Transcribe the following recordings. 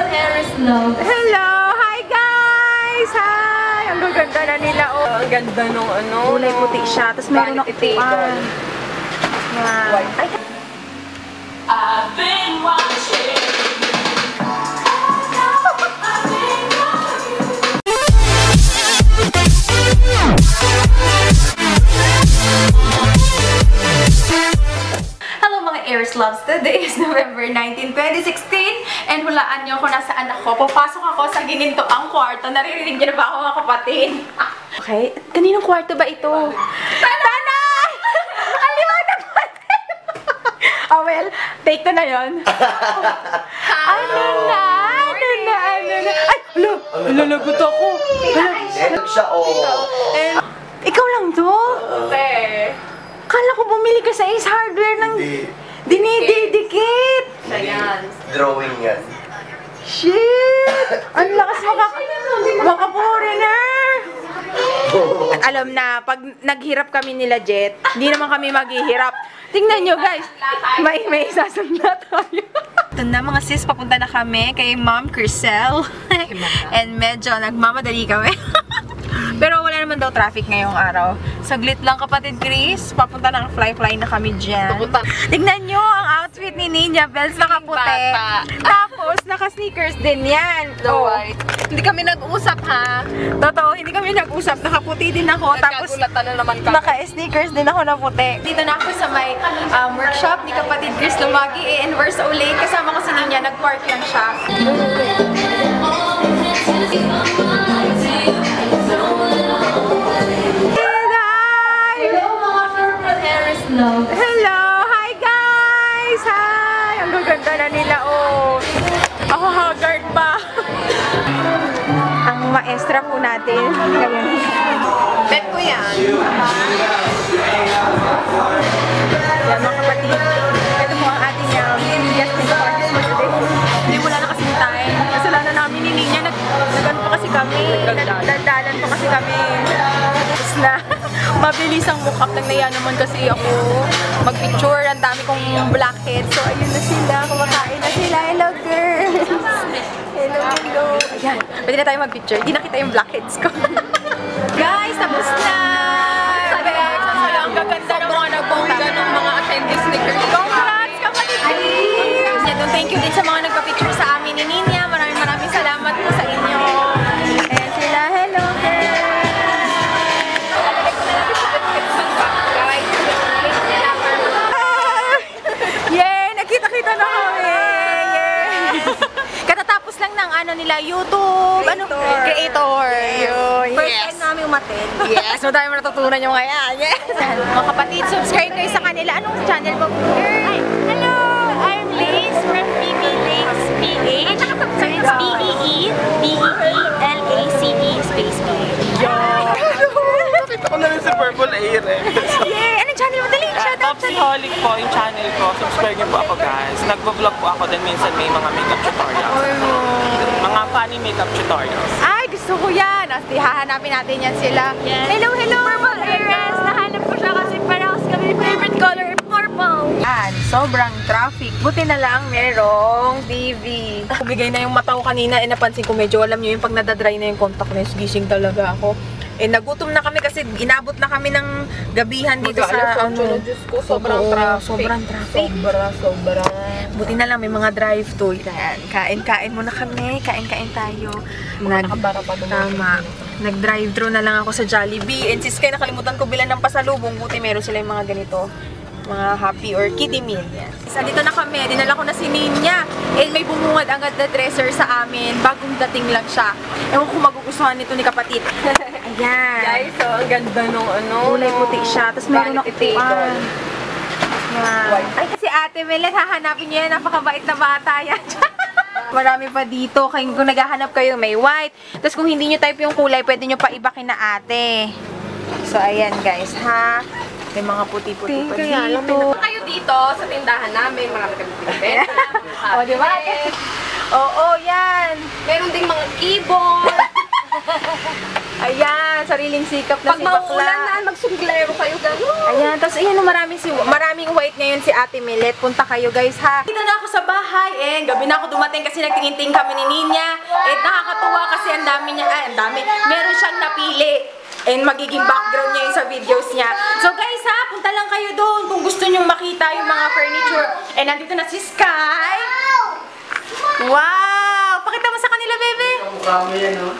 Hello! Hi guys! Hi! Ang gaganda na nila. Oh. Ang ganda nung ano. Kulay puti siya. Tapos meron akong upuan. Yan. I've been watching. Hello mga Aries Loves! Today is November 19, 2016 and hulaan niyo kung nasaan ako. Papasok ako sa ginintoang kwarto. Naririnig niyo na ba ako mga kapatid? Okay, kaninong kwarto ba ito? Tanay! Ang liwanag natin! Oh well, take ko na yun. Ano na? Ay, lalagot ako. Siya, And, ikaw lang to? Kala ko bumili ka sa Ace Hardware ng dinididikit. Drawing yan. Shit! Ang lakas maka-foreigner! Alam na, pag naghirap kami nila Jet, hindi naman kami maghihirap. Tingnan nyo guys, may sasagla tayo. Ito na mga sis, papunta na kami kay Ma'am Crisel. And medyo nagmamadali kami. Pero wala naman daw traffic ngayong araw. Saglit lang kapatid Chris, papunta ng fly na kami dyan. Tignan nyo ang outfit ni Ninja Bells, nakaputi. Tapos naka-sneakers din yan. No, hindi kami nag-usap ha. Totoo, hindi kami nag-usap. Nakaputi din ako. Tapos Nagkagulatan na naman kami. naka-sneakers din ako na puti. Dito na ako sa may workshop ni kapatid Chris Lumagi. And we're so late. Kasama ko si Ninja. Nag-park lang siya. Hello! Hi guys! Hi! Ang gaganda na nila, oh! Ako haggard pa! Ang maestra po natin. Bet ko yan. Yan mga kapatid. Ito po ang ating yes, parties for today. Hindi wala na kasing time. Kasalanan namin ni Ninya. Nagano pa kasi kami. Nagdadalan pa kasi kami. Tapos na. Mabilis ang mukha. Nagnaya naman kasi ako mag-picture. Ang dami kong blackheads. So, ayun na sila. Kumakain na sila. Hello, girls! Hello! Ayan. Pwede na tayo mag-picture. Hindi nakita yung blackheads ko. Guys, tapos na! Sabi ang gaganda ng mga nagpunta ng mga attendees ni Girls. Congrats, kapatid! Thank you din sa mga nagpa-picture sa amin ni Ninya. Maraming salamat po sa inyo. And sila, hello, girls! Yay! Nakita-kita na kami! Yay! Katatapos lang ng ano nila, YouTube, creator. First time namin umattend. Yes. So, tayo natutunan yung ngayon. Yes. Mga kapatid, subscribe kayo sa kanila. Anong channel mo? Hi. Hello. I'm Lace from BB Lace PH. So it's BEELACE space PH. Nakita ko na rin si Purple Air eh. Yay! Anong channel mo? Dali, shout out. Popsiholic po yung channel ko. Subscribe niyo po ako guys. Nagvo-vlog po ako din minsan may mga makeup tutorials. Mga funny makeup tutorials. Ay, gusto ko yan. Asti, hahanapin natin yan sila. Yes. Hello, hello! Purple Aries. Nahanap ko siya kasi parehas kami favorite color, purple. Yan, sobrang traffic. Buti na lang merong TV. Bigay na yung mata ko kanina eh napansin ko medyo alam nyo yung pag nadadry na yung contact lens, gising talaga ako. Eh nagutom na kami kasi inabot na kami ng gabihan dito sa ano. Diyos ko, sobrang traffic. Sobrang traffic. Sobra. Buti na lang may mga drive-thru. Yan, kain-kain muna kami. Kain-kain tayo. Nakabara pa doon. Tama. Nag-drive-thru na lang ako sa Jollibee. And sis kay nakalimutan ko bilan ng pasalubong. Buti meron sila yung mga ganito. Mga happy or kiddie meal. Yan. Isa dito na kami. Dinala ko na si Ninya. And may bumungad agad na dresser sa amin. Bagong dating lang siya. Ewan ko magugustuhan nito ni kapatid. Ayan. Guys, so ang ganda nung ano. Kulay puti siya. Tapos meron akong upuan. Yan. Ay, kasi Ate Melet, hahanapin niyo yan. Napakabait na bata yan. Marami pa dito. Kung naghahanap kayo, may white. Tapos kung hindi nyo type yung kulay, pwede nyo pa iba kina ate. So, ayan guys, ha? May mga puti-puti pa dito. Kayo dito sa tindahan namin, marami kami pinibenta. O, diba? Oo, yan. Meron ding mga keyboard. Ayan, sariling sikap na Pag si bakla. mauulan na, magsumglero kayo gano'n. Ayan, tapos ayan, maraming white ngayon si Ate Milet. Punta kayo guys ha. Dito na ako sa bahay and gabi na ako dumating kasi nagtingin-tingin kami ni Ninya. And nakakatuwa kasi ang dami niya, ang dami. Meron siyang napili. And magiging background niya yun sa videos niya. So guys ha, punta lang kayo doon kung gusto nyong makita yung mga furniture. And nandito na si Sky. Wow! Pakita mo sa kanila, bebe. Mukha mo yan, no?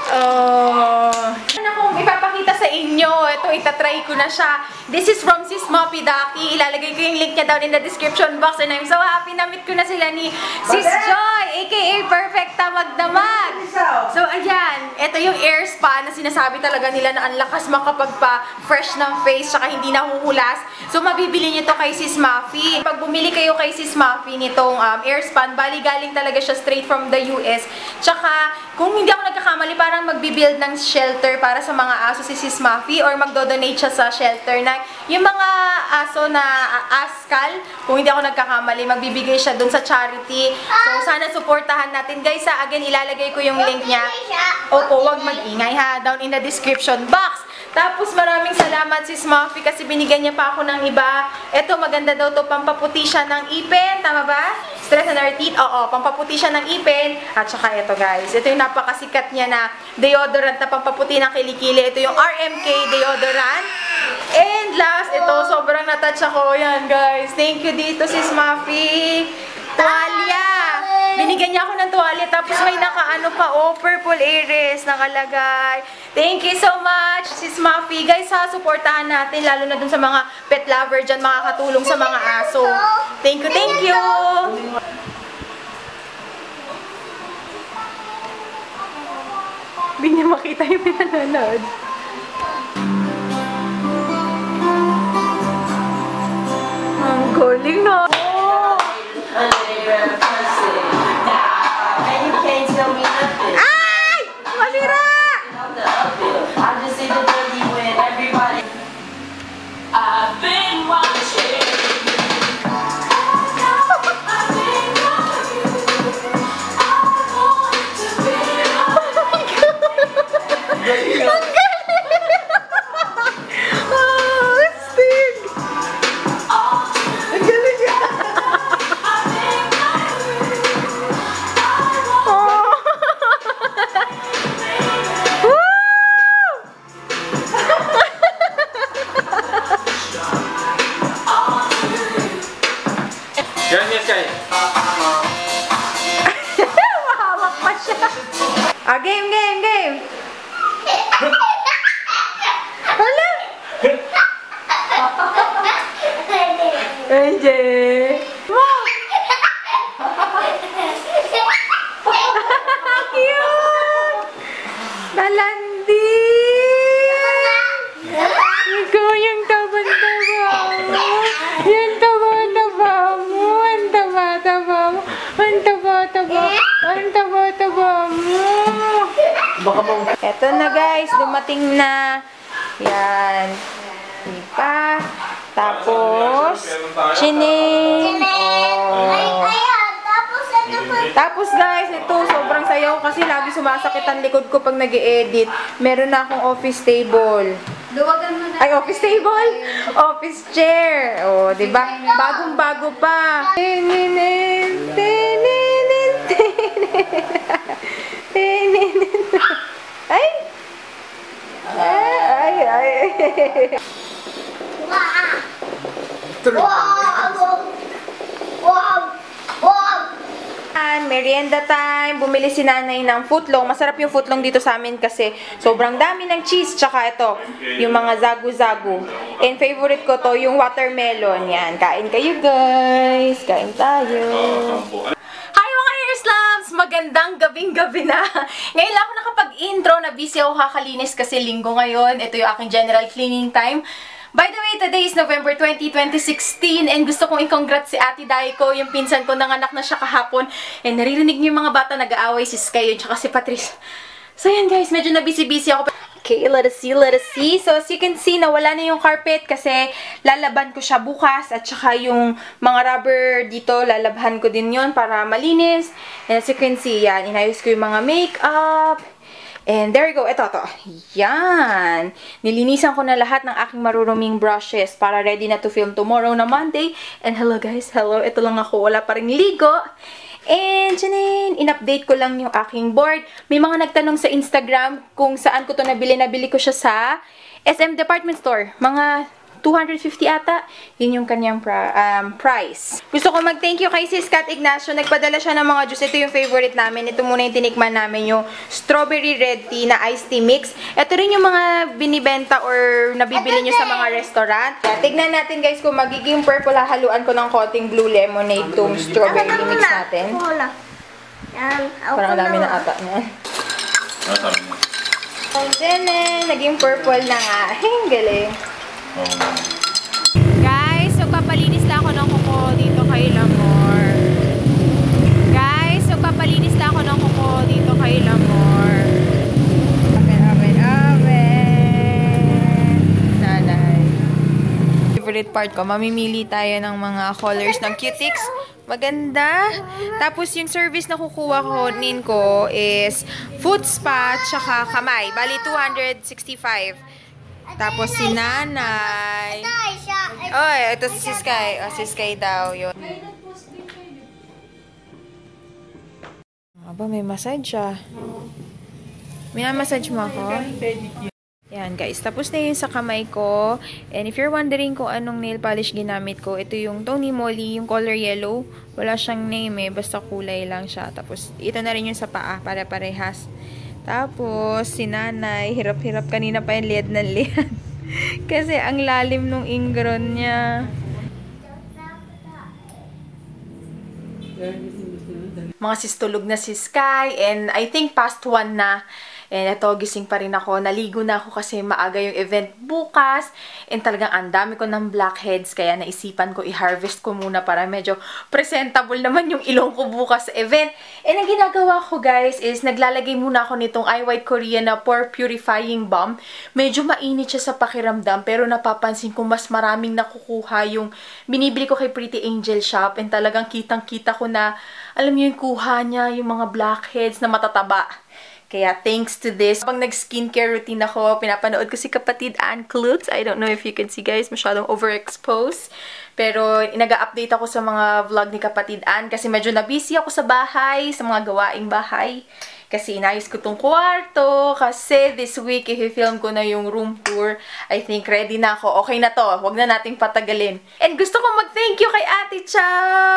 Oh. Ano akong ipapakita sa inyo? Ito, itatry ko na siya. This is from Sis Moppy Ducky. Ilalagay ko yung link niya down in the description box. And I'm so happy na meet ko na sila ni Sis Joy, aka Perfecta Magdamag. So, ayan. Ito yung air spa na sinasabi talaga nila na ang lakas makapagpa-fresh ng face tsaka hindi nahuhulas. So, mabibili niyo to kay Sis Muffy. Pag bumili kayo kay Sis Muffy nitong air spa, bali galing talaga siya straight from the US. Tsaka, kung hindi ako nagkakamali, parang magbibuild ng shelter para sa mga aso si Sis Muffy or magdo-donate siya sa shelter na yung mga aso na askal, kung hindi ako nagkakamali, magbibigay siya dun sa charity. So, sana supportahan natin. Guys, again, ilalagay ko yung link niya. Opo, wag mag-ingay ha, down in the description box. Tapos maraming salamat Sis Muffy kasi binigyan niya pa ako ng iba. Ito, maganda daw to, pampaputi siya ng ipin. Tama ba? Stress on our teeth. Oo, pampaputi siya ng ipin. At saka ito guys, ito yung napakasikat niya na deodorant na pampaputi ng kilikili. Ito yung RMK deodorant. And last, ito, sobrang natouch ako. Yan guys, thank you dito Sis Muffy. Tuwalya. Binigyan niya ako ng tuwalya. Tapos may nakaano pa, oh, purple iris nakalagay. Thank you so much, Sis Muffy. Guys ha, supportahan natin, lalo na dun sa mga pet lover dyan, makakatulong sa mga aso. Thank you, thank you! Hindi niya makita yung pinanonood. Ang galing na! Ay! Masira! Yan, yes, Sky. Mahawak pa siya. Game. Hala! AJ! Wow! Cute! Talandi! Ikaw yung taba-taba mo. Yung taba-taba mo. Ang taba-taba mo. Ang taba-taba. Ang taba-taba mo. Eto na guys, dumating na. Yan. Diba? Tapos, chining. Oh. Tapos guys, ito, sobrang sayaw kasi lagi sumasakit ang likod ko pag nag-i-edit. Meron na akong office table. Ay, office table? Office chair. Oh, diba? Bagong-bago pa. Ay! Merienda time. Bumili si nanay ng footlong. Masarap yung footlong dito sa amin kasi sobrang dami ng cheese. Tsaka ito, yung mga zagu-zagu. And favorite ko to, yung watermelon. Yan. Kain kayo guys. Kain tayo. Hi mga Ears Loves! Magandang gabing-gabi na. Ngayon lang ako nakapag-intro na busy ako kakalinis kasi linggo ngayon. Ito yung aking general cleaning time. By the way, today is November 20, 2016 and gusto kong i-congrats si Ate Daiko, yung pinsan ko, nanganak na siya kahapon. And naririnig niyo yung mga bata nag-aaway, si Sky yun, tsaka si Patrice. So yan guys, medyo na busy-busy ako. Okay, let us see. So as you can see, nawala na yung carpet kasi lalaban ko siya bukas at saka yung mga rubber dito, lalabhan ko din yon para malinis. And as you can see, yan, inayos ko yung mga makeup. And there you go. Ito, to. Yan. Nilinisan ko na lahat ng aking maruruming brushes para ready na to film tomorrow na Monday. And hello guys, hello. Ito lang ako. Wala pa ring ligo. And dyan, in-update ko lang yung aking board. May mga nagtanong sa Instagram kung saan ko to nabili. Nabili ko siya sa SM Department Store. Mga 250 ata. Yun yung kanyang price. Gusto ko mag-thank you kay Sis Kat Ignacio. Nagpadala siya ng mga juice. Ito yung favorite namin. Ito muna yung tinikman namin. Yung strawberry red tea na iced tea mix. Ito rin yung mga binibenta or nabibili nyo sa mga restaurant. Tignan natin guys kung magiging purple. Haluan ko ng konting blue lemonade itong strawberry mix natin. Yan. Parang dami na ata niyan. Diyan naging purple na nga. Galing. Guys, magpapalinis na ako ng kuko dito kay Lamor. Guys, magpapalinis na ako ng kuko dito kay Lamor. Amen. Nanay. Favorite part ko, mamimili tayo ng mga colors ng Cutix. Maganda. Tapos yung service na kukuha ko is foot spa tsaka kamay. Bali 265. Tapos si Nanay. Oh, ito si Sky. Oh, si Sky daw yun. Aba, may massage siya. Minamassage mo ako? Yan guys, tapos na yun sa kamay ko. And if you're wondering kung anong nail polish ginamit ko, ito yung Tony Moly, yung color yellow. Wala siyang name basta kulay lang siya. Tapos ito na rin yung sa paa, para parehas. Tapos si Nanay, hirap-hirap kanina pa yung liad ng liad. Kasi ang lalim nung ingron niya. Mga sistulog na si Sky, and I think past 1 na. And ito, gising pa rin ako. Naligo na ako kasi maaga yung event bukas. And talagang ang dami ko ng blackheads. Kaya naisipan ko, i-harvest ko muna para medyo presentable naman yung ilong ko bukas sa event. And ang ginagawa ko guys is naglalagay muna ako nitong Eye White Korea na Pore Purifying Balm. Medyo mainit siya sa pakiramdam. Pero napapansin ko mas maraming nakukuha yung binibili ko kay Pretty Angel Shop. And talagang kitang-kita ko na, alam niyo yung kuha niya, yung mga blackheads na matataba. Kaya thanks to this, habang nag-skincare routine ako, pinapanood ko si kapatid Ann Klutz. I don't know if you can see guys, masyadong overexposed. Pero nag-update ako sa mga vlog ni kapatid Ann kasi medyo na-busy ako sa bahay, sa mga gawaing bahay. Kasi inayos ko tong kwarto. Kasi this week, i-film ko na yung room tour. I think ready na ako. Okay na to. Huwag na nating patagalin. And gusto ko mag-thank you kay Ate Cha,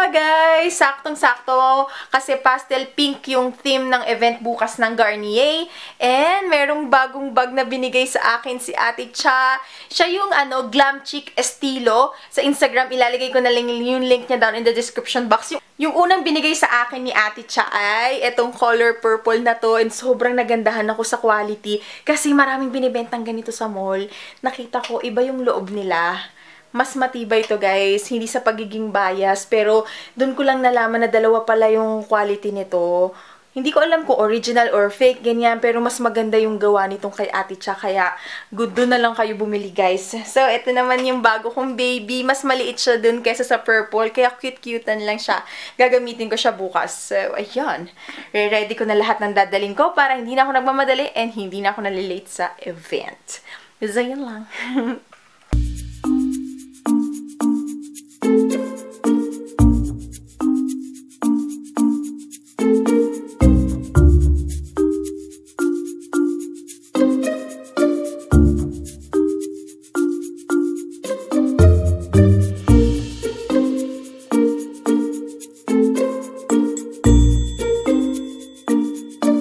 guys. Saktong-sakto. Kasi pastel pink yung theme ng event bukas ng Garnier. And merong bagong bag na binigay sa akin si Ate Cha. Siya yung Glam Chic Estilo. Sa Instagram, ilalagay ko na lang yung link niya down in the description box. Yung unang binigay sa akin ni Ate Cha ay itong color purple na to, and sobrang nagandahan ako sa quality kasi maraming binibentang ganito sa mall. Nakita ko, iba yung loob nila. Mas matibay to guys, hindi sa pagiging bias, pero dun ko lang nalaman na dalawa pala yung quality nito. Hindi ko alam kung original or fake, ganyan. Pero mas maganda yung gawa nitong kay Ate Cha. Kaya, good doon na lang kayo bumili, guys. So, ito naman yung bago kong baby. Mas maliit siya dun kaysa sa purple. Kaya, cute-cutean lang siya. Gagamitin ko siya bukas. So, ayan. Ready ko na lahat ng dadaling ko para hindi na ako nagmamadali and hindi na ako nalilate sa event. So, yun lang.